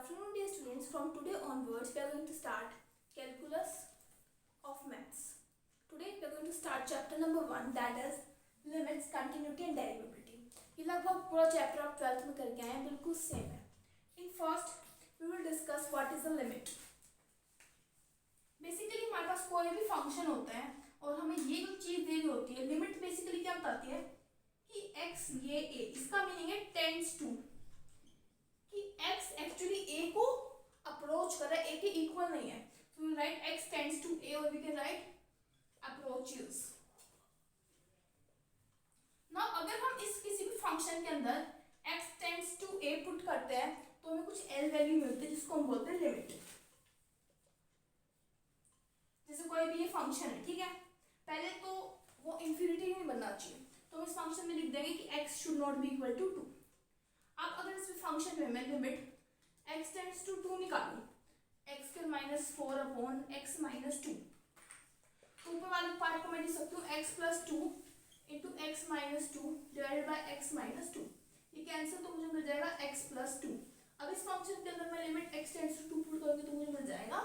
afternoon, dear students. From today onwards, we are going to start calculus of maths. Today, we are going to start chapter number 1, that is limits, continuity and derivability. ये लगभग पूरा chapter आप 12th में करके आए हैं, बिल्कुल same है. In first, we will discuss what is the limit. Basically हमारे पास कोई भी फंक्शन होता है और हमें ये जो चीज दी गई होती है, लिमिट बेसिकली क्या बताती है कि x ये a, इसका मीनिंग है टेंड्स टू, कि x एक्चुअली a को अप्रोच कर रहा है, a के इक्वल नहीं है. So we write x tends to a or we can write approaches. Now अगर हम इस किसी भी फंक्शन के अंदर x tends to a put करते हैं तो हमें कुछ l वैल्यू मिलती है जिसको हम बोलते हैं लिमिट. जैसे कोई भी ये फंक्शन है, ठीक है, पहले तो वो इंफिनिटी नहीं बनना चाहिए, तो हम इस फंक्शन में लिख देंगे कि x should not be equal to 2. अब अगर इस फंक्शन में मैं लिमिट x टेंड्स टू 2 निकालूं, x के -4 अपॉन x -2, तो ऊपर वाले पार्ट को मैं लिख सकती हूँ x plus 2 into x -2 divided by x -2. ये कैंसिल तो मुझे मिल जाएगा x प्लस 2. अब इस फंक्शन के अंदर मैं limit x tends to 2 put करूँगी तो मुझे मिल जाएगा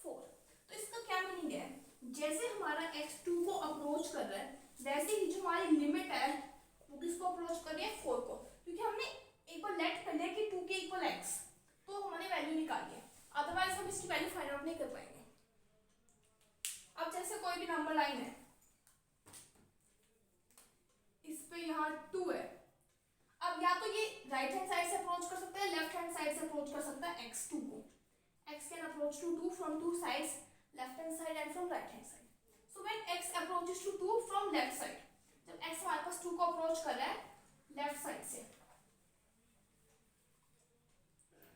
4. तो इसका क्या मीनिंग है, जैसे हमारा x 2 को अप्रोच कर रहा है वैसे ही जो हमारी लिमिट है वो किसको अप्रोच कर रही है, 4 को, क्योंकि हमने एक बार लेट कर लिया कि 2 के इक्वल x, तो हमने वैल्यू निकाली है, अदरवाइज हम इसकी वैल्यू फाइंड आउट नहीं कर पाएंगे. अब जैसे कोई भी नंबर लाइन है, इस पे यहाँ 2 है, अब या तो ये राइट हैंड साइड से अप्रोच कर सकता है, लेफ्ट हैंड साइड से अप्रोच कर सकता है x2 को. x can approach to 2 from two sides, left hand side and from right hand side. So when x approaches to 2 from left side, जब x हमारे पास 2 को अप्रोच कर रहा है लेफ्ट साइड से,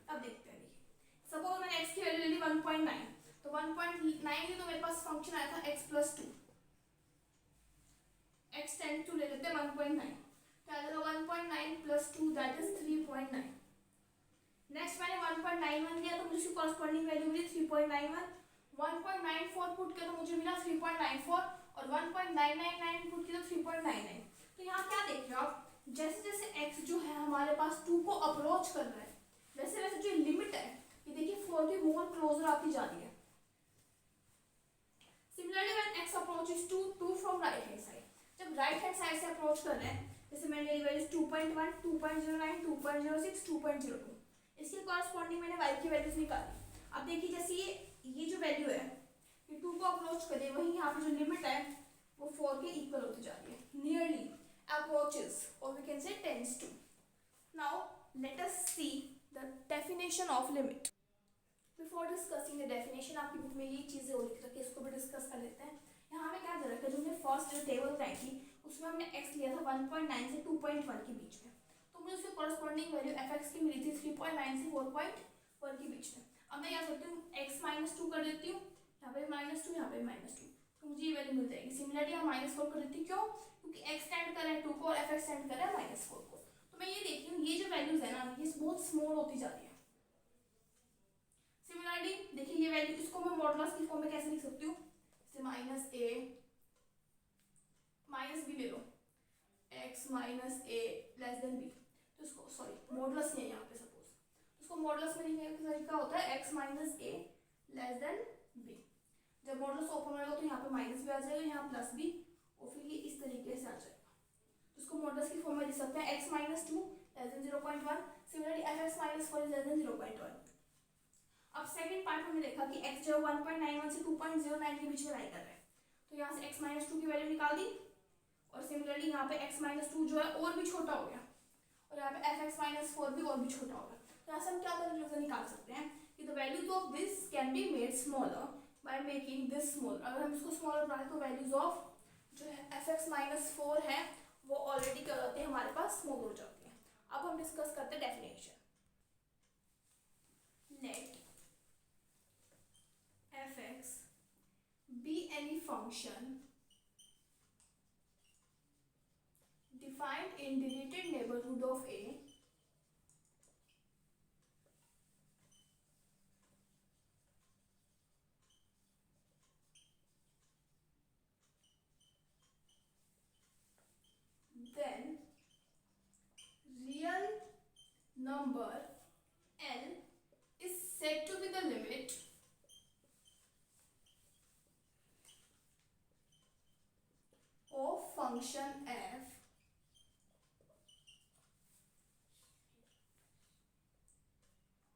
अब देखते हैं. सपोज मैंने x की वैल्यू ले ली 1.9, तो 1.9 ली तो मेरे पास फंक्शन आया था x plus 2, x tend to ले लेते हैं 1.9, तो आ जाएगा 1.9 प्लस 2 दैट इज 3.9. नेक्स्ट मैंने 1.91 लिया तो मुझे उसकी कॉरस्पॉन्डिंग वैल्यू मिली 3.91. 1.94 पुट किया तो मुझे मिला 3.94 और 1.999 पुट किया तो 3.99. तो यहाँ क्या देख रहे हो आप, जैसे जैसे x जो है हमारे पास 2 को अप्रोच कर रहा है वैसे वैसे जो लिमिट है ये देखिए 4 की मोर क्लोजर आती जा रही है. Similarly when x approaches to 2 from right hand side, जब राइट हैंड साइड से अप्रोच कर रहे हैं, जैसे मैंने मेरी वैल्यूज 2.1 2.09 2.06 2.02, इसके कॉरस्पॉन्डिंग मैंने y की वैल्यूज निकाली. अब देखिए जैसे ये जो वैल्यू है ये 2 को अप्रोच करे, वही यहाँ पे जो लिमिट है वो 4 के इक्वल होती जा रही है, नियरली अप्रोचेस और we can say tends to. Now let us see the definition of limit. Before discussing the definition, आपकी बुक में ये चीजें और लिख रखी है, इसको भी डिस्कस कर लेते हैं. यहाँ हमें क्या दे रखा है, जो हमने फर्स्ट जो टेबल बनाई थी उसमें हमने x लिया था 1.9 से 2.1 के बीच में, तो मुझे उसकी कॉरस्पॉन्डिंग वैल्यू fx की मिली थी 3.9 से 4.1 के बीच में. अब मैं यहाँ करती हूँ x -2 कर देती हूँ, यहाँ पे -2 यहाँ पे -2, तो मुझे ये वैल्यू मिल जाएगी. सिमिलरली यहाँ -4 कर देती हूँ, क्यों, क्योंकि x टेंड कर रहा है 2 को और fx टेंड कर रहा है -4 को. तो मैं ये देखती हूँ ये जो वैल्यूज है ना ये बहुत स्मॉल होती जा रही है. सिमिलरली देखिए ये वैल्यू, इसको मैं मॉडुलस की फॉर्म में कैसे लिख सकती हूँ, जैसे -b ले लो, x -a less than b, तो इसको सॉरी मॉडुलस नहीं है यहाँ पे, सपोज उसको मॉडुलस में लिखने का तरीका होता है x -a less than b. जब मॉडुलस ओपन होगा तो यहाँ पे माइनस भी आ जाएगा, यहाँ प्लस b, और फिर ये इस तरीके से आ जाएगा. तो इसको मॉडुलस की फॉर्म में लिख सकते हैं x -2 less than 0.1, similarly fx -4 less than 0.1. अब सेकंड पार्ट में हमने देखा कि x जो 1.91 से 2.09 के बीच में लाई कर रहा है, तो यहाँ से x -2 की वैल्यू निकाल दी, और सिमिलरली यहाँ पे x -2 जो है और भी छोटा हो गया, और यहाँ पे fx -4 भी और भी छोटा हो गया. तो यहाँ से हम क्या कंक्लूजन निकाल सकते हैं कि the values of this can be made smaller by making this smaller. अगर हम इसको स्मॉलर बनाए तो वैल्यूज ऑफ जो है fx -4 है वो ऑलरेडी क्या होती है हमारे पास स्मॉल हो जाती है. अब हम डिस्कस करते हैं definition. Let fx be any function defined in deleted neighborhood of a then real number L function f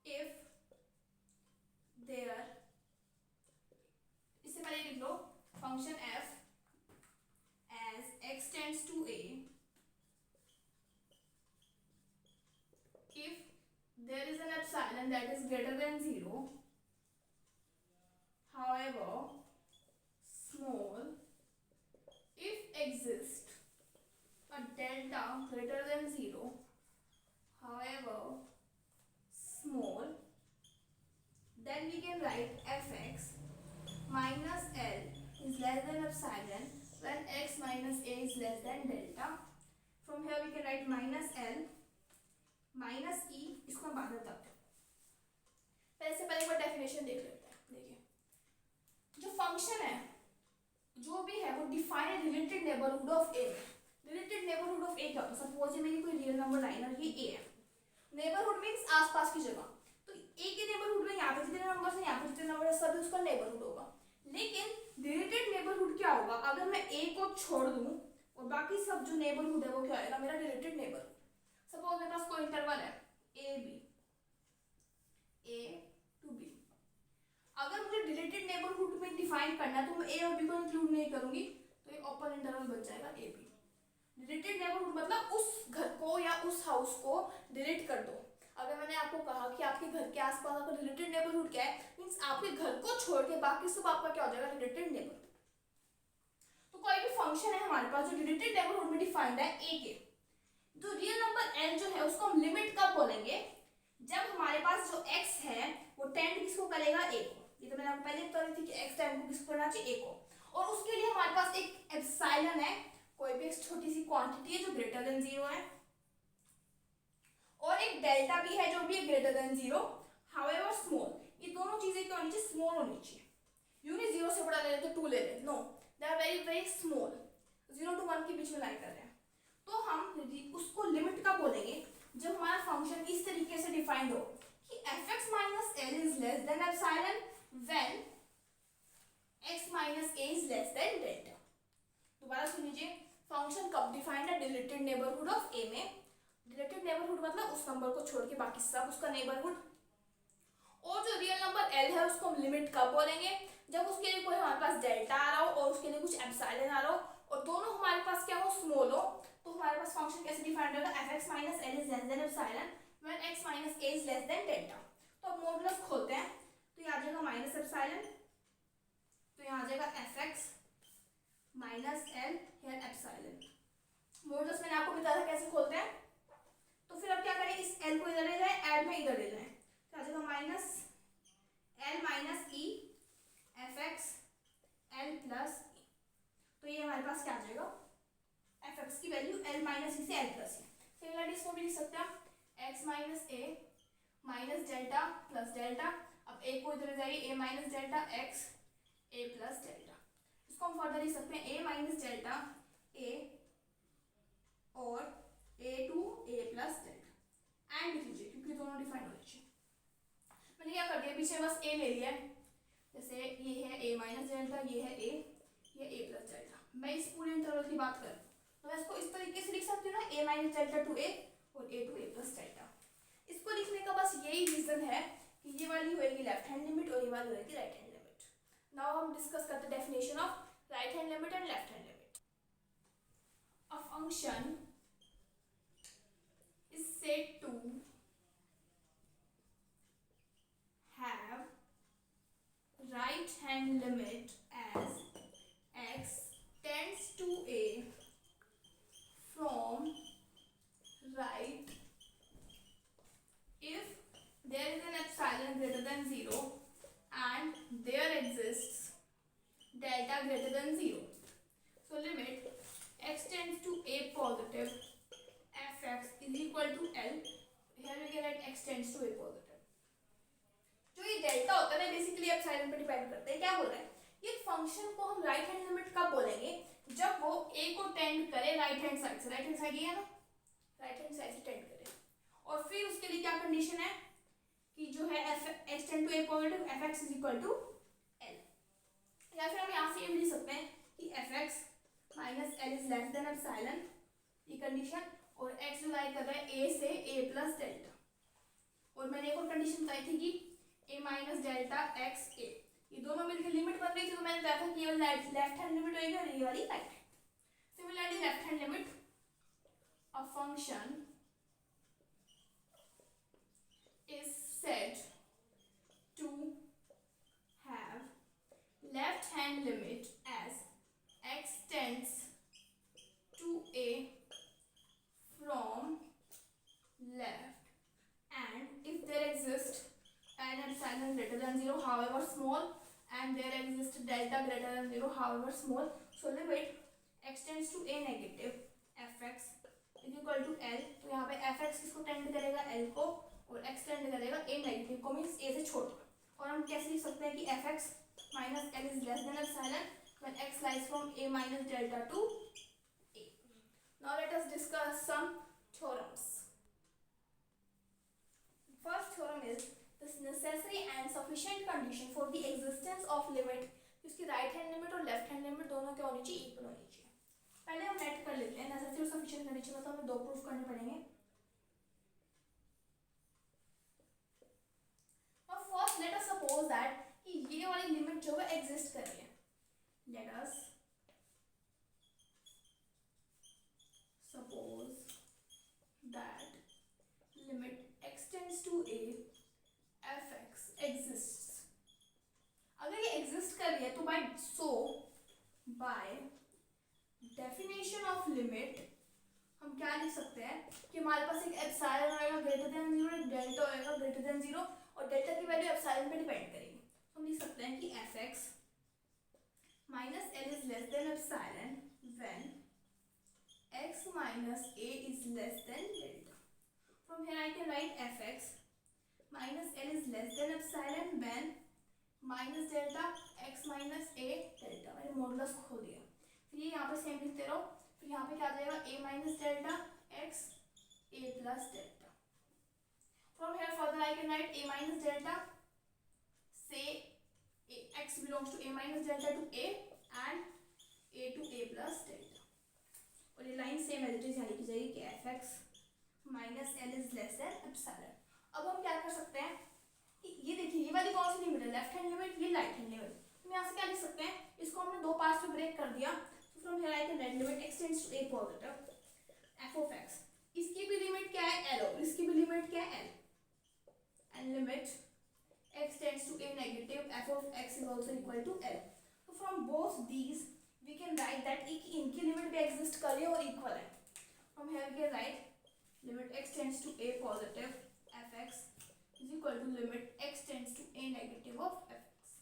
if there, इससे पहले लिख लो function f as x tends to a, if there is an epsilon that is greater than 0, however small, if exists a delta greater than 0, however small, then we can write fx minus L is less than epsilon when x minus a is less than delta. From here we can write minus L minus e, इसको हम बाद में बताते हैं, पहले से पहले एक बार डेफिनेशन देख लेते हैं। देखिए जो फंक्शन है जो भी है वो define related neighbourhood of A. Related neighbourhood of A क्या होता है? सपोज ये मेरी कोई रियल नंबर लाइन है, ये ए है, नेबरहुड मींस आसपास की जगह, तो ए के नेबरहुड में यहाँ पे जितने नंबर है, यहाँ पे जितने नंबर है, सभी उसका नेबरहुड होगा। लेकिन रिलेटेड नेबरहुड क्या होगा? अगर मैं ए को छोड़ दूं और बाकी सब जो नेबरहुड है वो क्या आएगा? मेरा रिलेटेड नेबरहुड। सपोज मेरे पास कोई इंटरवल है A B, A to B, अगर मुझे रिलेटेड नेबरहुड में डिफाइन करना है तो मैं ए और बी को इंक्लूड नहीं करूंगी, तो ये ओपन इंटरवल बच जाएगा ए बी। रिलेटेड नेबरहुड मतलब उस घर को या उस हाउस को रिलेट कर दो। अगर मैंने आपको कहा कि आपके घर के आसपास आपका रिलेटेड नेबरहुड क्या है, मींस आपके घर को छोड़ के बाकी सब आपका क्या हो जाएगा? Related neighbourhood. तो कोई भी फंक्शन है हमारे पास जो रिलेटेड नेबरहुड में डिफाइंड है ए के, जो रियल नंबर n जो है उसको हम लिमिट कब बोलेंगे? जब हमारे पास जो x है वो टेंड किसको करेगा? a को। ये तो मैंने आपको पहले बता रही थी कि x टेंड को किसको करना चाहिए? a को। और उसके लिए हमारे पास एक एप्सिलॉन है, कोई भी एक छोटी सी क्वांटिटी है जो ग्रेटर देन 0 है, और एक डेल्टा भी है जो भी ग्रेटर देन 0, हाउएवर स्मॉल। ये दोनों चीजें क्या होनी चाहिए? स्मॉल होनी चाहिए। यू नहीं 0 से बड़ा ले लें तो 2 ले लें, no, they are very very small, 0 to 1 के बीच में लाई कर रहे हैं। तो हम उसको लिमिट का बोलेंगे जब हमारा फंक्शन इस तरीके से डिफाइंड हो कि fx minus l is less than epsilon when x minus a is less than delta। दोबारा सुन लीजिए, फंक्शन कब डिफाइंड है? रिलेटेड नेबरहुड ऑफ a में। रिलेटेड नेबरहुड मतलब उस नंबर को छोड़ के बाकी सब उसका नेबरहुड। और जो रियल नंबर l है उसको हम लिमिट कब बोलेंगे? जब उसके लिए कोई हमारे पास डेल्टा आ रहा हो और उसके लिए कुछ एप्सिलॉन आ रहा हो और दोनों हमारे पास क्या हो? स्मॉल हो, तो हमारे पास फंक्शन कैसे डिफाइंड होगा? fx minus l is less than epsilon when x minus a is less than delta। तो अब मॉडुलस खोलते हैं, तो ये आ जाएगा माइनस एप्सिलॉन, तो यहाँ आ जाएगा fx minus l here epsilon। Modulus मैंने आपको बताया था कैसे खोलते हैं, तो फिर अब क्या करें? इस l को इधर ले जाए, ऐड में इधर ले जाए, तो आ जाएगा minus l minus e fx l plus e। तो ये हमारे पास क्या आ जाएगा? fx की वैल्यू l माइनस e से l प्लस e। सिमिलरली इसको भी लिख सकते हैं x minus a minus delta plus delta, अब a को इधर जाइए, a minus delta x a plus delta. इसको हम फर्दर लिख सकते हैं a माइनस डेल्टा a और a to a plus delta. And लिख लीजिए क्योंकि दोनों डिफाइन होने चाहिए। मैंने क्या कर दिया? पीछे बस a ले लिया, जैसे ये है a माइनस डेल्टा, ये है a, ये a प्लस डेल्टा। मैं इस पूरे इंटरवल की बात करूँ तो मैं इसको इस तरीके से लिख सकती हूँ ना, a minus delta to a और a to a plus delta. इसको लिखने का बस यही रीजन है कि ये वाली होएगी लेफ्ट हैंड लिमिट और ये वाली होएगी राइट हैंड लिमिट। नाउ हम डिस्कस करते हैं definition of right hand limit and left hand limit. A function is said to have right hand limit as x tends to a from right if there is an epsilon greater than 0 and there exists delta greater than 0. So limit x tends to a positive fx is equal to L. Here we can write x tends to a positive. जो ये delta होता है ना basically epsilon पे depend करता है। क्या बोल रहा है? ये फंक्शन को हम राइट हैंड लिमिट कब बोलेंगे? जब वो a को टेंड करे राइट हैंड साइड से। राइट हैंड साइड ये है ना, राइट हैंड साइड से टेंड करे। और फिर उसके लिए क्या कंडीशन है कि जो है x tend to a positive fx is equal to L। या फिर हम यहाँ से ये भी लिख सकते हैं कि fx minus L is less than epsilon, ये कंडीशन, और x जो लाई कर रहा है a से a प्लस डेल्टा। और मैंने एक और कंडीशन बताई थी कि a minus delta x a, ये दोनों मिलकर लिमिट बन रही थी, तो मैंने कहा था कि ये लेफ्ट हैंड लिमिट होगी और ये वाली right. Similarly left hand limit a function is said to have left hand limit as x tends to a from left, and if there exists an epsilon greater than 0 however small and there exists delta greater than 0 however small, so limit x tends to a negative fx is equal to L. तो यहाँ पे F X किसको tend करेगा, L को, और x tend करेगा ए negative को, means ए से छोटा। और हम कैसे लिख सकते हैं कि F X minus L is less than epsilon when X lies from A minus delta to A. Now let us discuss some theorems. First theorem is this necessary and sufficient condition for the existence of limit, उसकी right hand limit और left hand limit दोनों क्या होनी चाहिए, equal होनी चाहिए। पहले हम नेट कर लेते हैं नेसेसरी और सफिशिएंट कंडीशन में, तो हमें दो प्रूफ करने पड़ेंगे। और first let us suppose that कि ये वाली लिमिट जो है एग्जिस्ट कर रही है। Let us suppose that limit x tends to a fx exists। अगर ये एग्जिस्ट कर रही है तो बाय डेफिनेशन ऑफ लिमिट हम क्या लिख सकते हैं कि हमारे पास एक एप्सिलॉन आएगा ग्रेटर देन 0, एक डेल्टा आएगा ग्रेटर देन 0, और डेल्टा की वैल्यू एप्सिलॉन पे डिपेंड करेगी। तो हम लिख सकते हैं कि fx minus L is less than epsilon when x minus a is less then delta. From here I can write fx minus L is less than epsilon when minus delta x minus a delta. मैंने modulus खोल दिया, फिर ये यहाँ पे same लिखते रहो, फिर यहाँ पे क्या आ जाएगा a minus delta x a plus delta. From here further I can write a minus delta से x belongs to a minus delta to a and a to a plus delta. और ये line same as it is यहाँ लिखी जाएगी कि fx minus l is less than epsilon. अब हम क्या कर सकते हैं कि ये देखिए ये वाली कौन सी लिमिट है, लेफ्ट हैंड लिमिट, ये राइट हैंड लिमिट। तो यहाँ से क्या लिख सकते हैं, इसको हमने दो पार्ट्स में ब्रेक कर दिया। From here I can write limit x tends to a positive f of x, इसकी भी लिमिट क्या है l, और इसकी भी लिमिट क्या है l, and limit x tends to a negative f of x is also equal to l। So from both these we can write that इनकी लिमिट भी एग्जिस्ट कर रही है और इक्वल है। From here we can write limit x tends to a positive f x is equal to limit x tends to a negative of f x।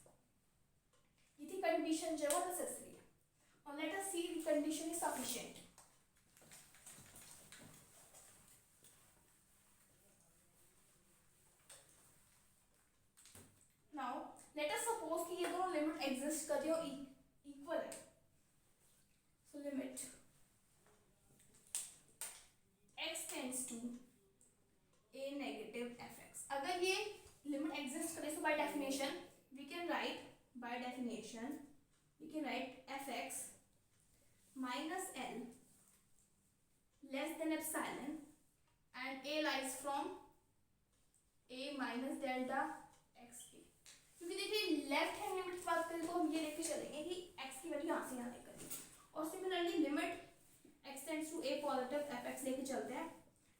ये थी condition जो है necessary. Now let us see the condition is sufficient। Now let us suppose कि ये दोनों limit exist कर रही हो इक्वल है। So limit x tends to a negative fx। अगर ये लिमिट एग्जिस्ट करे तो by definition we can write fx minus l less than epsilon and a lies from a minus delta x a। क्योंकि देखिए left hand limit की बात करें तो हम ये लेके चलेंगे कि x की वैल्यू यहाँ से यहाँ लेकर, और similarly limit x tends to a positive fx लेके चलते हैं।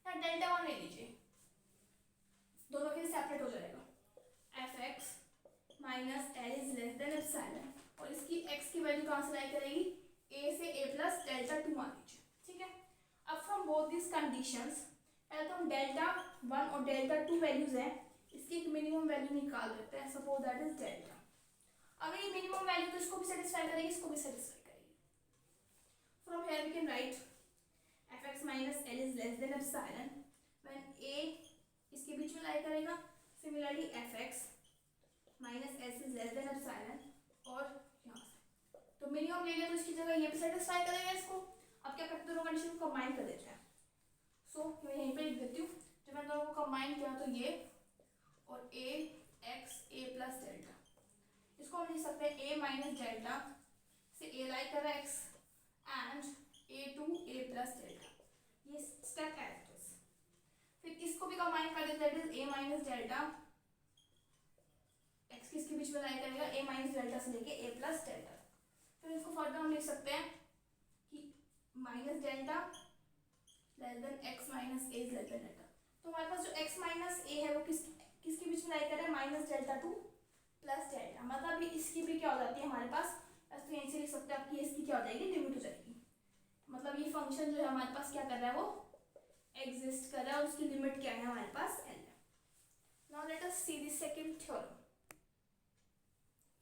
यहाँ डेल्टा वन ले लीजिए, दोनों के सेपरेट हो जाएगा, fx minus l is less than epsilon, और इसकी x की वैल्यू कहाँ से लाई करेगी, a से a प्लस डेल्टा टू मान लीजिए। ठीक है, अब फ्रॉम बोथ दिस कंडीशंस पहले तो हम डेल्टा वन और डेल्टा टू वैल्यूज हैं, इसकी एक मिनिमम वैल्यू निकाल देते हैं। Suppose that is delta. अगर ये मिनिमम वैल्यू तो इसको भी सेटिस्फाई करेगी, इसको भी सेटिस्फाई करेगी। From here we can write fx minus l is less than epsilon when a इसके बीच में लाई करेगा, similarly fx minus s is less than epsilon, और यहाँ से तो मिनिमम ले लिया तो इसकी जगह ये भी सेटिस्फाई करेगा इसको। अब क्या करते हैं, दोनों कंडीशन को कंबाइन कर देते हैं। सो मैं यहीं पे लिख देती हूँ, जब मैंने दोनों को कंबाइन किया तो ये और a x a plus delta, इसको हम लिख सकते हैं a माइनस डेल्टा से a लाई कर रहा है x and a2 a plus delta, ये स्टेप एज इट इज। फिर इसको भी कंबाइन कर देते हैं, that is a minus delta, x किसके बीच में लाई करेगा, a माइनस डेल्टा से लेके a प्लस डेल्टा। फिर इसको फर्दर हम लिख सकते हैं कि minus delta less than x minus a is less then delta. तो हमारे पास जो x माइनस a है वो किसके बीच में लाई कर रहा है, minus delta two plus delta. मतलब इसकी भी क्या हो जाती है हमारे पास, तो यहीं से लिख सकते हैं आपकी इसकी क्या हो जाएगी, लिमिट हो जाएगी। मतलब ये फंक्शन जो है हमारे पास क्या कर रहा है, वो एग्जिस्ट कर रहा है और उसकी लिमिट क्या है हमारे पास l है। Now let us see the second theorem.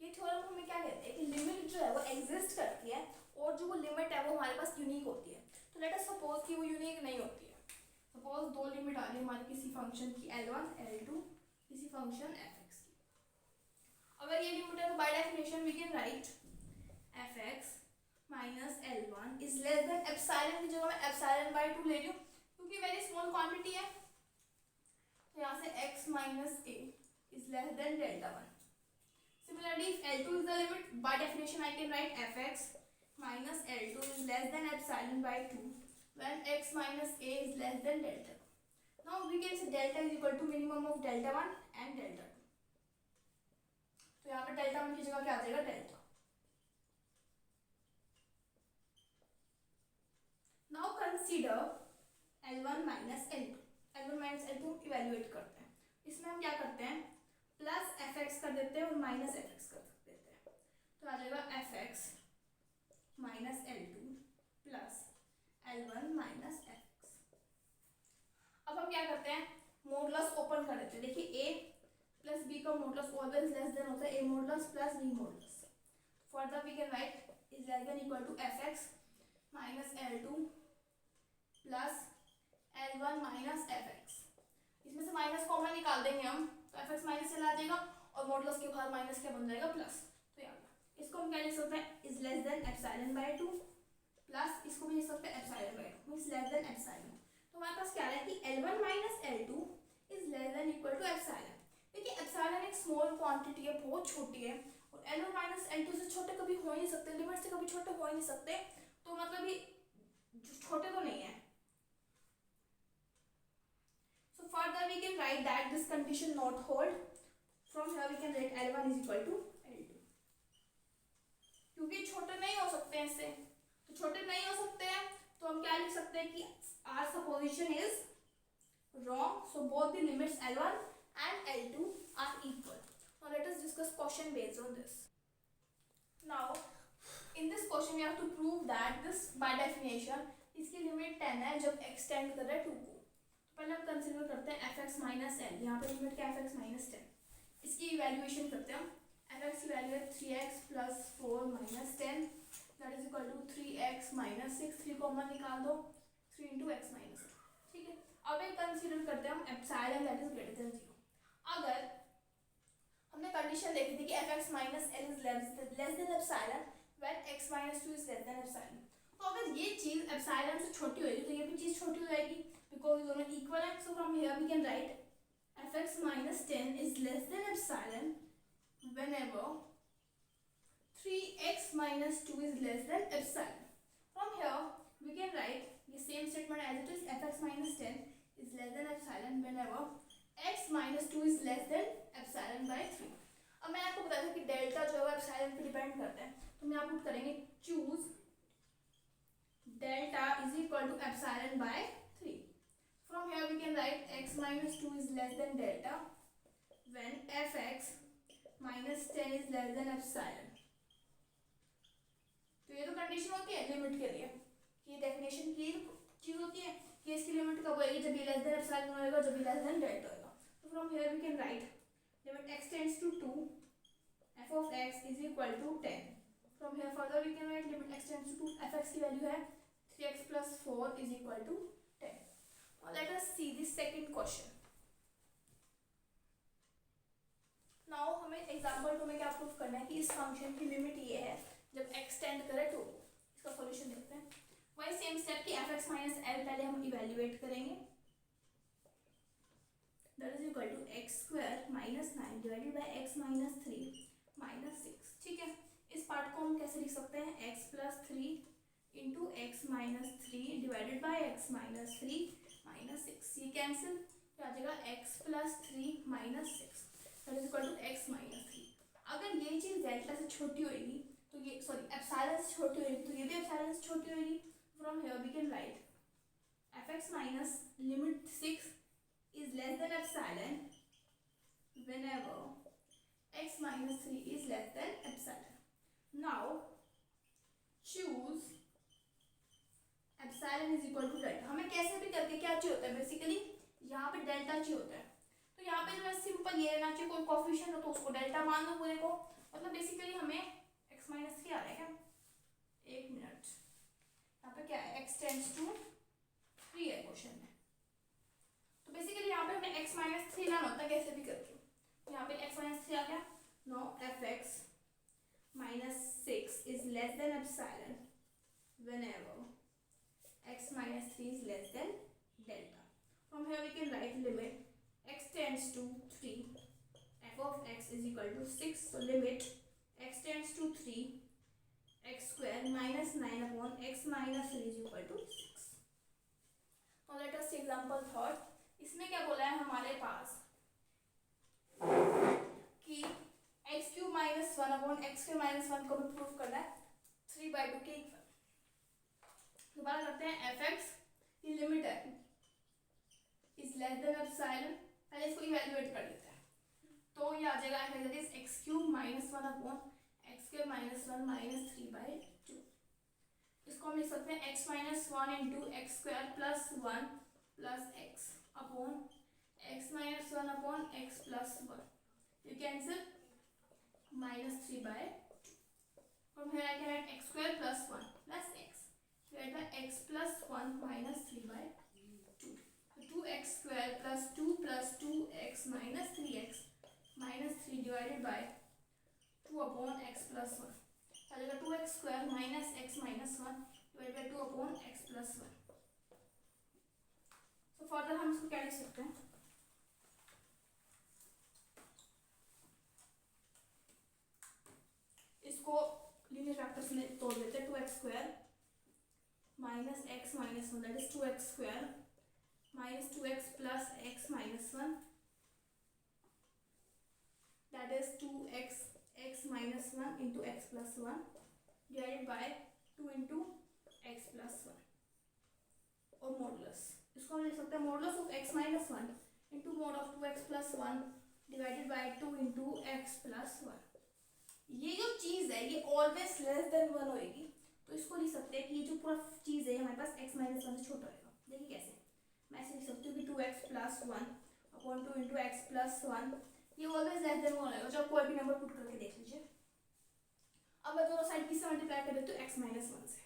ये थ्योरम हमें क्या कहते हैं कि लिमिट जो है वो एग्जिस्ट करती है और जो वो लिमिट है वो हमारे पास यूनिक होती है। तो लेट अस सपोज कि वो यूनिक नहीं होती है। सपोज दो लिमिट आ रही है हमारी किसी फंक्शन की L1 L2, किसी फंक्शन fx की। अगर ये लिमिट है तो by definition we can write fx minus L1 is less than epsilon की जगह मैं एप्सिलॉन बाय 2 ले रही हूँ क्योंकि वेरी स्मॉल क्वांटिटी है। तो यहाँ से x minus a is less then delta 1। Similarly, if L2 is the limit, by definition I can write fx minus L2 is less than epsilon by 2 when x minus a is less than delta 2. Now we can say delta is equal to minimum of delta 1 and delta 2. तो यहाँ पर delta 1 की जगह क्या आ जाएगा, delta। Now consider L1 minus L2. L1 minus L2 evaluate करते हैं। इसमें हम क्या करते हैं, प्लस एफ एक्स कर देते हैं और माइनस एफ एक्स कर देते हैं। तो आ जाएगा F X minus L2 plus L1 minus F x. अब हम क्या करते हैं, मॉडुलस ओपन कर देते हैं। देखिए a प्लस b का मॉडुलस ऑलवेज लेस देन होता है a modulus plus b modulus. Further we can write is less than equal to F X minus L2 plus L1 minus F X. इसमें से minus common निकाल देंगे हम, तो F X minus चला जाएगा और मॉडुलस के बाहर माइनस क्या बन जाएगा, प्लस। तो यहाँ इसको हम क्या लिख सकते हैं, is less than epsilon by 2 plus इसको भी लिख सकते हैं epsilon by 2 means less than epsilon. तो हमारे पास क्या है कि L1 minus L2 is less than equal to epsilon. देखिए एप्सिलॉन एक स्मॉल क्वांटिटी है, बहुत छोटी है, और L1 माइनस L2 से छोटे कभी हो ही नहीं सकते, लिमिट से कभी छोटे हो ही नहीं सकते। तो मतलब ये छोटे तो नहीं है। So further we can write that this condition not hold. From here we can write L1 is equal to L2. क्योंकि छोटे नहीं हो सकते हैं इससे, तो छोटे नहीं हो सकते हैं तो हम क्या लिख सकते हैं कि our supposition is wrong. So both the limits L1 and L2 are equal. Now let us discuss question based on this. Now in this question we have to prove that this by definition इसकी limit 10 है जब extend कर रहा है 2 को। पहले हम consider करते हैं एफ एक्स माइनस एल। यहाँ पे लिमिट क्या एफ एक्स माइनस 10, इसकी इवैल्यूएशन करते हैं हम। एफ एक्स की वैल्यू है 3x plus 4 minus 10 that is equal to 3x minus 6। 3 common निकाल दो, 3 इंटू एक्स माइनस 2। ठीक है, अब एक कंसीडर करते हैं हम epsilon that is greater than 0। अगर हमने कंडीशन देखी थी कि F X minus L is less than epsilon when x minus 2 is less than epsilon. तो अगर ये चीज एप्सिलॉन से छोटी होगी तो ये भी चीज छोटी हो जाएगी because ये दोनों equal है। So from here we can write fx minus 10 is less than epsilon whenever 3x minus 2 is less than epsilon. From here we can write the same statement as it is, fx minus 10 is less than epsilon whenever x minus 2 is less than epsilon by 3। अब मैं आपको बताया था कि delta जो है epsilon पे depend करता है, तो मैं आपको करेंगे choose delta is equal to epsilon by 3। From here we can write x minus 2 is less than delta when fx minus 10 is less than epsilon। तो ये तो कंडीशन होती है लिमिट के लिए, ये डेफिनेशन की चीज होती है कि इसकी लिमिट कब होएगी, जब ये लेस देन एप्सिलॉन होएगा, जब ये लेस देन डेल्टा होएगा। तो from here we can write limit x tends to 2 f of x is equal to 10। From here further we can write limit x tends to 2 fx की value है 3x plus 4 is equal to 10। Now let us see the second question. Now हमें example 2 में क्या proof करना है कि इस function की लिमिट ये है जब एक्सटेंड करे 2। इसका सॉल्यूशन देखते हैं। वही सेम स्टेप कि fx माइनस एल पहले हम इवेल्युएट करेंगे, that is equal to X square minus 9 divided by X minus 3 minus 6। ठीक है, इस पार्ट को हम कैसे लिख सकते हैं, x plus 3 into X minus three divided by X minus three minus six, ये कैंसिल, क्या आ जाएगा X plus three minus six that is equal to X minus three. अगर ये चीज़ डेल्टा से छोटी होगी तो ये सॉरी एप्सिलॉन से छोटी होगी तो ये भी एप्सिलॉन से छोटी होगी। From here we can write fx minus limit 6 is less than epsilon whenever x minus 3 is less than epsilon. Now choose epsilon is equal to delta। हमें कैसे भी करके क्या चाहिए होता है, बेसिकली यहाँ पे डेल्टा चाहिए होता है, तो यहाँ पे जो है सिंपल ये रहना चाहिए, कोई कोफिशिएंट हो तो उसको डेल्टा मान दो पूरे को, मतलब बेसिकली हमें x माइनस थ्री आ रहा है क्या, एक मिनट, यहाँ पे क्या है x टेंड्स टू थ्री है क्वेश्चन में, तो बेसिकली यहाँ पे हमें x माइनस थ्री लाना होता है कैसे भी करके, तो यहाँ पे x माइनस थ्री आ गया। Now fx minus six is less than epsilon whenever x minus 3 is less than delta. From here we can write limit x tends to 3 f of x is equal to 6, so limit x tends to 3 x square minus 9 upon x minus 3 is equal to 6. Now let us see example third। इसमें क्या बोला है हमारे पास कि x cube minus one upon x cube minus one को भी prove करना है 3/2 के इक्वल। दोबारा करते हैं एफ एक्स की लिमिट है इज लेस देन एप्सिलॉन, पहले इसको इवैल्यूएट कर लेते हैं, तो ये आ जाएगा that is x cube minus one upon x cube minus one minus 3/2। इसको हम लिख सकते हैं x minus one into x square plus one plus x upon x minus one upon x plus one, you cancel minus 3/2। From here I can right x square plus one plus x divided by x plus one minus 3/2, तो 2x square plus 2 plus 2x minus 3x minus 3 divided by 2 upon x plus one, आ जाएगा 2x square minus x minus one divide by 2 upon x plus one. तो further हम इसको क्या लिख सकते हैं, इसको लीनियर फैक्टर्स में तोड़ देते हैं। 2x square minus x minus one that is 2x square minus 2x plus x minus one that is 2x x minus 1 into x plus 1 divided by 2 into x plus 1 और modulus, इसको हम लिख सकते हैं modulus of x minus 1 into mod of 2x plus 1 divided by 2 into x plus 1। ये जो चीज़ है ये ऑलवेज लेस देन 1 होएगी, तो इसको लिख सकते हैं कि ये जो पूरा चीज़ है हमारे पास x minus 1 से छोटा होएगा। देखिए कैसे, मैं ऐसे लिख सकती हूँ कि 2x plus 1 upon 2 into x plus 1, ये ऑलवेज लेस देन 1 होगा, जब कोई भी नंबर पुट करके देख लीजिए। अब मैं दोनों साइड किससे मल्टीप्लाई कर देती हूँ x माइनस वन से,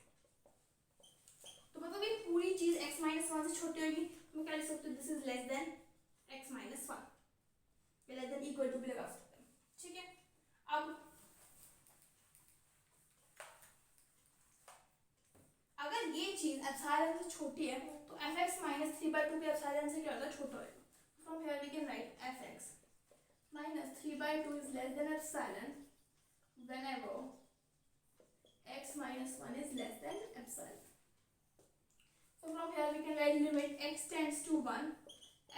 तो मतलब ये पूरी चीज x माइनस वन से छोटी होगी, मैं क्या लिख सकती हूँ this is less then x minus one, या लेस देन इक्वल टू भी लगा सकते हैं, ठीक है। अब अगर ये चीज एप्सिलॉन से छोटी है तो fx माइनस 3/2 भी एप्सिलॉन से क्या होगा, छोटा होगा। From here we can write fx minus 3/2 is less than epsilon whenever x minus 1 is less than epsilon. So from here we can write limit x tends to 1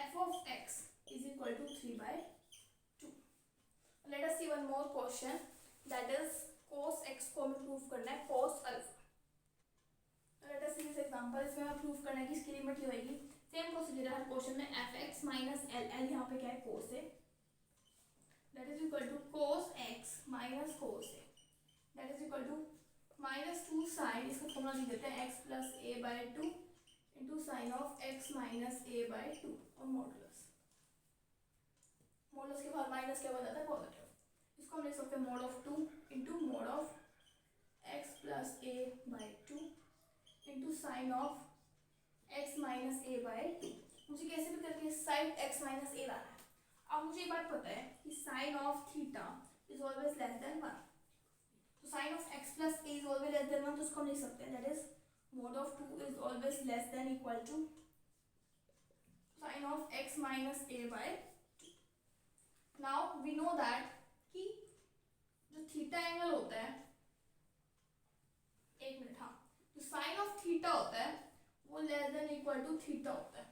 f of x is equal to 3/2। Let us see one more question, that is cos x को हमें prove करना है cos alpha. Let us see this example, इसमें हमें prove करना है कि इसकी लिमिट क्या होगी। सेम प्रोसीजर है हर क्वेश्चन में, fx माइनस एल, एल यहाँ पे क्या है cos है, that is equal to cos x minus cos a, that is equal to minus 2 sin, इसका फॉर्मूला लिख देते हैं x plus a by 2 into sin of x minus a by 2 और मॉडुलस, मॉडुलस के बाद माइनस क्या बन जाता है पॉजिटिव, इसको हम लिख सकते हैं mod of 2 into mod of x plus a by 2 into sin of x minus a by 2। मुझे कैसे भी करके साइड x minus a लाना है। अब मुझे ये बात पता है कि sine of theta is always less than 1, तो sine of x plus a is always less than 1, तो उसको हम लिख सकते हैं that is mod of 2 is always less than equal to sine of x minus a by 2। Now we know that कि जो theta angle होता है, एक मिनट, हाँ, जो जो साइन ऑफ थीटा होता है वो less than equal to theta होता है।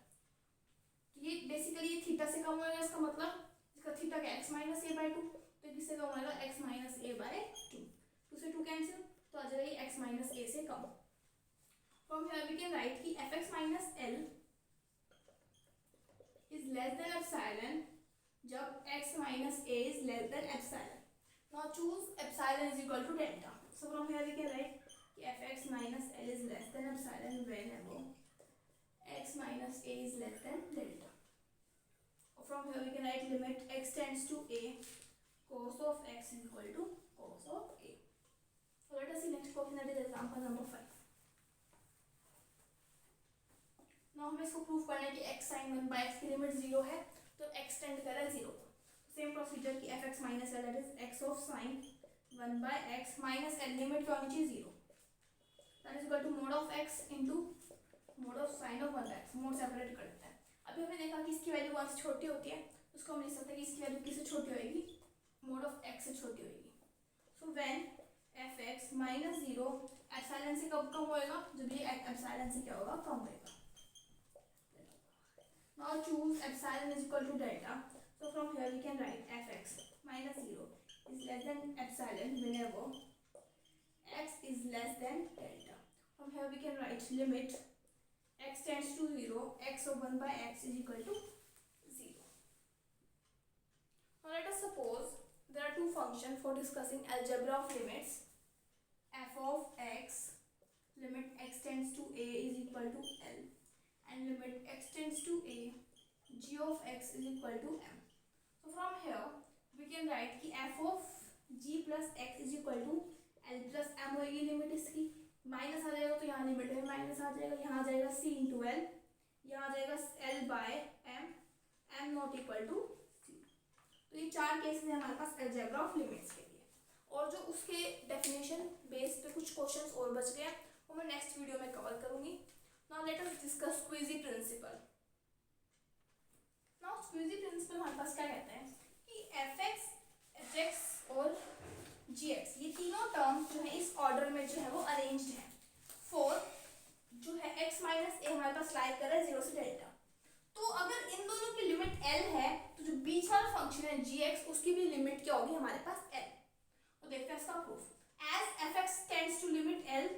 तो ये बेसिकली ये थीटा से कम होएगा, इसका मतलब इसका थीटा क्या x minus A by two, तो किससे कम होएगा x minus A by two, two से टू कैंसिल तो आ जाएगा ये x माइनस ए से कम। From here we can write कि fx minus L is less than epsilon जब x minus A is less than epsilon. Now choose epsilon is equal to delta. So from here we can write कि fx minus L is less than epsilon whenever x minus a is less than delta. From here we can write limit x tends to a cos of x is equal to cos of a. So let us see next question, that is example number 5. Now हमें इसको proof करना है कि x sin 1 by x की limit 0 है तो x tend कर रहा है 0। सेम प्रोसीजर कि fx minus L that is x of sin 1 by x minus L limit क्या होनी चाहिए 0, that is equal to mod of x into mod of sin of 1 by x। Mode separate कर देते हैं। अभी हमने देखा कि इसकी वैल्यू 1 से छोटी होती है, उसको हम लिख सकते हैं कि इसकी वैल्यू किससे छोटी होगी, mod of x से छोटी होगी। So when fx minus 0 epsilon से कब कम होएगा, जब ये एप्सिलॉन से क्या होगा कम होएगा। Now choose epsilon is equal to delta. So from here we can write fx minus 0 is less than epsilon whenever x is less than delta. From here we can write limit x tends to 0 x of 1 by x is equal to 0. Now let us suppose there are two functions for discussing algebra of limits. F of x limit x tends to a is equal to L and limit x tends to a g of x is equal to m. So from here we can write कि f of g plus x is equal to L plus m होगी limit इसकी, minus आ जाएगा तो यहाँ limit है minus आ जाएगा, यहाँ आ जाएगा c इंटू एल, यहाँ आ जाएगा l by m, m not equal to c। तो ये चार केसेस हैं हमारे पास अलजेब्रा ऑफ लिमिट्स के लिए, और जो उसके डेफिनेशन बेस पे कुछ क्वेश्चंस और बच गए वो मैं नेक्स्ट वीडियो में कवर करूंगी। Now let us discuss squeezy principle. Now squeezy principle हमारे पास क्या कहते हैं कि fx, hx और gx ये तीनों टर्म जो है इस ऑर्डर में जो है वो अरेंज्ड है। फॉर जो है x माइनस ए हमारे पास लाइक कर रहा है 0 से डेल्टा, तो अगर इन दोनों की लिमिट l है तो जो बीच वाला फंक्शन है gx उसकी भी लिमिट क्या होगी हमारे पास l। तो देखते हैं इसका proof. As fx tends to limit l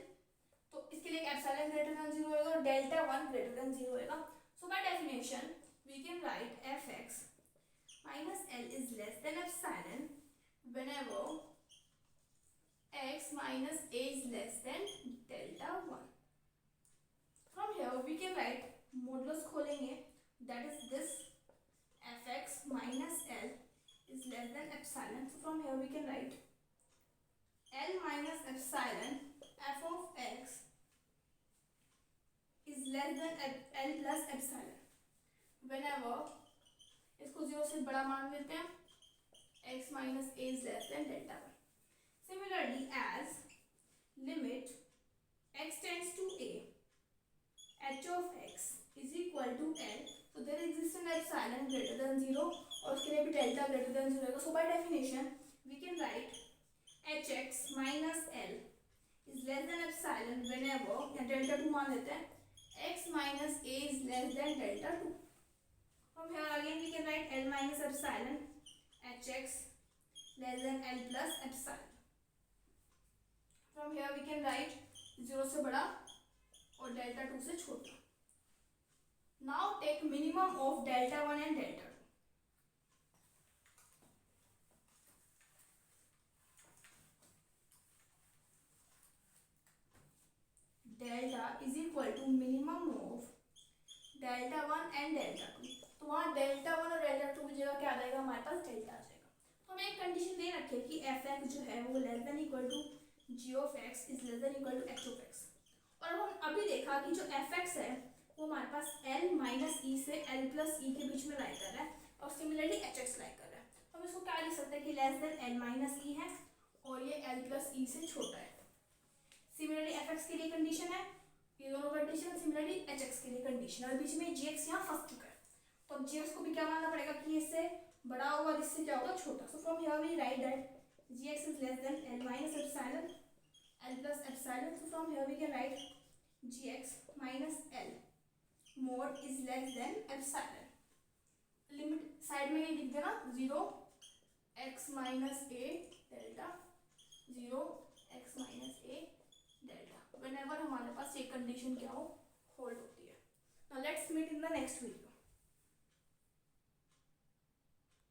तो इसके लिए एप्सिलॉन ग्रेटर देन 0 होएगा और डेल्टा 1 ग्रेटर देन 0 होएगा। So by definition we can write fx minus l is less than epsilon whenever x minus a is less than delta 1. From here we can write modulus खोलेंगे, that is this fx minus l is less than epsilon. So from here we can write l minus epsilon f of x is less than l plus epsilon whenever इसको 0 से बड़ा मान लेते हैं x minus a is less than delta 1. Similarly as limit x tends to a h of x is equal to l, so there exists an epsilon greater than 0 और उसके लिए भी delta greater than 0 होगा। So by definition we can write hx minus l is less than epsilon whenever या delta 2 मान लेते हैं x minus a is less than delta 2. From here again we can write l minus epsilon hx less than l plus epsilon. From here we can write 0 से बड़ा और delta 2 से छोटा. Now take minimum of delta 1 and delta 2. Delta is equal to minimum of delta 1 and delta 2. तो वहाँ delta 1 और delta 2 की जगह क्या आ जाएगा हमारे पास delta आ जाएगा। तो हमें एक कंडीशन दे रखी है कि fx जो है वो less than equal to g of x is less than equal to h of x। और हम अभी देखा कि जो fx है वो हमारे पास l माइनस e से l प्लस e के बीच में लाई कर रहा है और सिमिलरली hx लाई कर रहा है। तो हम इसको क्या लिख सकते हैं कि less than l minus e है और ये l प्लस e से छोटा है। सिमिलरली fx के लिए कंडीशन है, ये दोनों कंडीशन, सिमिलरली hx के लिए कंडीशन, और बीच में gx यहाँ फंस चुका है तो अब gx को भी क्या मानना पड़ेगा कि इससे बड़ा होगा, इससे क्या होगा छोटा। So from here we write that gx is less than l minus epsilon l plus epsilon. So from here we can write gx minus l mod is less than epsilon. Limit side में ये लिख देना 0 x minus a delta 0 x minus a delta whenever हमारे पास ये condition क्या हो hold होती है. Now let's meet in the next video.